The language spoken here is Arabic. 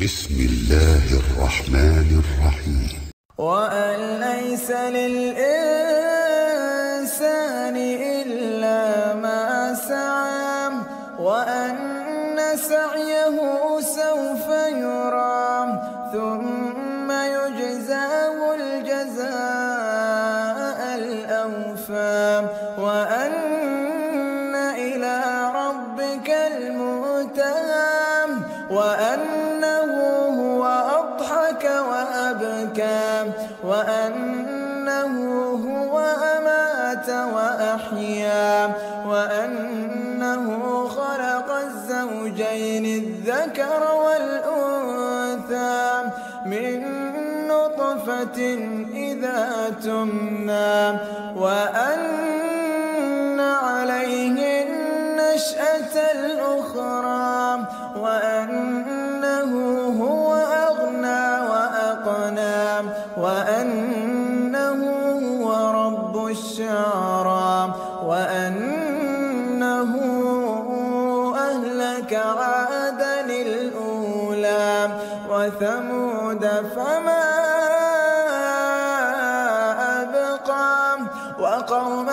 بسم الله الرحمن الرحيم. وأن ليس للإنسان إلا ما سعى وأن سعيه سوف يرى ثم يجزاه الجزاء الأوفى وأن إلى ربك المنتهى وأنه هو أضحك وأبكى وأنه هو أمات وأحيا وأنه خلق الزوجين الذكر والأنثى من نطفة إذا تمنى وأن عليه النشأة الأخرى وأنه هو أغنى وأقنى وأنه هو رب الشعرى وأنه أهلك عادا الأولى وثمود فما أبقى وقوم